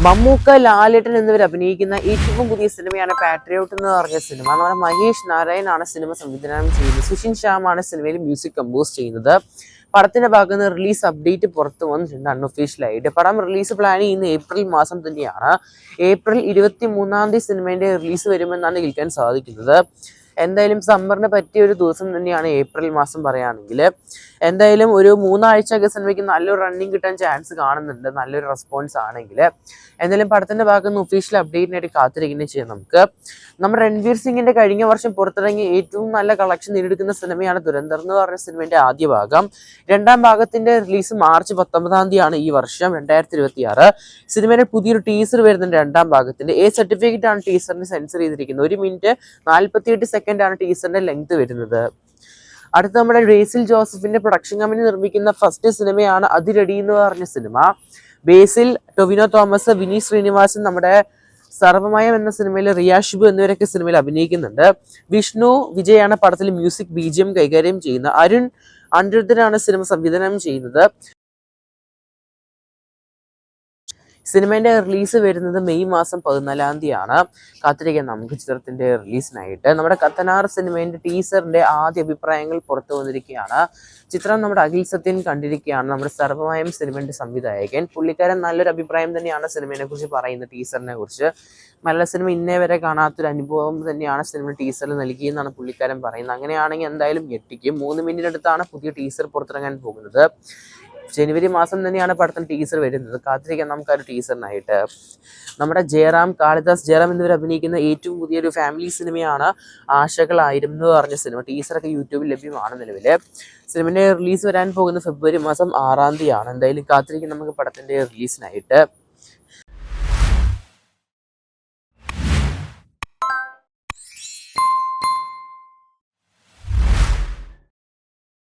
മമ്മൂക്ക, ലാലേട്ടൻ എന്നിവർ അഭിനയിക്കുന്ന ഏറ്റവും പുതിയ സിനിമയാണ് പാട്രിയോട്ട് എന്ന് പറഞ്ഞ സിനിമ. നമ്മുടെ മഹേഷ് നാരായൺ ആണ് സിനിമ സംവിധാനം ചെയ്യുന്നത്. സുഷിൻ ശ്യാമാണ് സിനിമയിൽ മ്യൂസിക് കമ്പോസ് ചെയ്യുന്നത്. പടത്തിന്റെ ഭാഗത്ത് നിന്ന് റിലീസ് അപ്ഡേറ്റ് പുറത്തു വന്നിട്ടുണ്ട് അൺഒഫീഷ്യലായിട്ട്. പടം റിലീസ് പ്ലാൻ ചെയ്യുന്ന ഏപ്രിൽ മാസം തന്നെയാണ്. ഏപ്രിൽ 23 സിനിമയുടെ റിലീസ് വരുമെന്നാണ് കേൾക്കാൻ സാധിക്കുന്നത്. എന്തായാലും സമ്മറിന് പറ്റിയ ഒരു ദിവസം തന്നെയാണ് ഏപ്രിൽ മാസം പറയുകയാണെങ്കിൽ. എന്തായാലും ഒരു 3 ആഴ്ചയൊക്കെ സിനിമയ്ക്ക് നല്ലൊരു റണ്ണിങ് കിട്ടാൻ ചാൻസ് കാണുന്നുണ്ട്, നല്ലൊരു റെസ്പോൺസ് ആണെങ്കിൽ. എന്തായാലും പടത്തിന്റെ ഭാഗത്ത് നിന്ന് ഒഫീഷ്യൽ അപ്ഡേറ്റിനായിട്ട് കാത്തിരിക്കുന്നത് ചെയ്യാം നമുക്ക്. നമ്മുടെ രൺവീർ സിംഗിന്റെ കഴിഞ്ഞ വർഷം പുറത്തിറങ്ങിയ ഏറ്റവും നല്ല കളക്ഷൻ നേടിയെടുക്കുന്ന സിനിമയാണ് ദുരന്തർ എന്ന് പറഞ്ഞ സിനിമയുടെ ആദ്യ ഭാഗം. രണ്ടാം ഭാഗത്തിന്റെ റിലീസ് മാർച്ച് 19 ഈ വർഷം 2026. സിനിമയുടെ പുതിയൊരു ടീസർ വരുന്നുണ്ട് രണ്ടാം ഭാഗത്തിന്റെ. സർട്ടിഫിക്കറ്റ് ആണ് ടീസറിന് സെൻസർ ചെയ്തിരിക്കുന്നത്. 1 മിനിറ്റ് 48 സെക്കൻഡ് ആണ് ടീസറിന്റെ ലെങ്ത് വരുന്നത്. അടുത്ത നമ്മുടെ ബേസിൽ ജോസഫിന്റെ പ്രൊഡക്ഷൻ കമ്പനി നിർമ്മിക്കുന്ന ഫസ്റ്റ് സിനിമയാണ് അതിരടി എന്ന് പറഞ്ഞ സിനിമ. ബേസിൽ, ടൊവിനോ തോമസ്, വിനീത് ശ്രീനിവാസൻ, നമ്മുടെ സർവമയം എന്ന സിനിമയിൽ റിയാഷിബു എന്നിവരൊക്കെ സിനിമയിൽ അഭിനയിക്കുന്നുണ്ട്. വിഷ്ണു വിജയാണ് പടത്തിൽ മ്യൂസിക് BGM കൈകാര്യം ചെയ്യുന്നത്. അരുൺ അനിരുദ്ധനാണ് സിനിമ സംവിധാനം ചെയ്യുന്നത്. സിനിമയുടെ റിലീസ് വരുന്നത് മെയ് മാസം 14 കാത്തിരിക്കാം നമുക്ക് ചിത്രത്തിന്റെ റിലീസിനായിട്ട്. നമ്മുടെ കത്തനാർ സിനിമയുടെ ടീസറിന്റെ ആദ്യ അഭിപ്രായങ്ങൾ പുറത്തു വന്നിരിക്കുകയാണ്. ചിത്രം നമ്മുടെ അഖിൽ സത്യൻ കണ്ടിരിക്കുകയാണ്, നമ്മുടെ സർവമയം സിനിമയുടെ സംവിധായകൻ. പുള്ളിക്കാരൻ നല്ലൊരു അഭിപ്രായം തന്നെയാണ് സിനിമയെ കുറിച്ച് പറയുന്നത്. ടീസറിനെ കുറിച്ച് മലയാള സിനിമ ഇന്നേ വരെ കാണാത്തൊരു അനുഭവം തന്നെയാണ് സിനിമ ടീസറിൽ നൽകിയെന്നാണ് പുള്ളിക്കാരൻ പറയുന്നത്. അങ്ങനെയാണെങ്കിൽ എന്തായാലും ഞെട്ടിക്കും. 3 മിനിറ്റിനടുത്താണ് പുതിയ ടീസർ പുറത്തിറങ്ങാൻ പോകുന്നത്. ജനുവരി മാസം തന്നെയാണ് പടത്തിന് ടീസർ വരുന്നത്. കാത്തിരിക്കാം നമുക്ക് ആ ഒരു ടീസറിനായിട്ട്. നമ്മുടെ കാളിദാസ് ജയറാം എന്നിവർ അഭിനയിക്കുന്ന ഏറ്റവും പുതിയൊരു ഫാമിലി സിനിമയാണ് ആശകളായിരം എന്ന് പറഞ്ഞ സിനിമ. ടീസറൊക്കെ യൂട്യൂബിൽ ലഭ്യമാണ് നിലവിൽ. സിനിമയുടെ റിലീസ് വരാൻ പോകുന്ന ഫെബ്രുവരി മാസം 6 എന്തായാലും കാത്തിരിക്കാം നമുക്ക് പടത്തിന്റെ റിലീസിനായിട്ട്.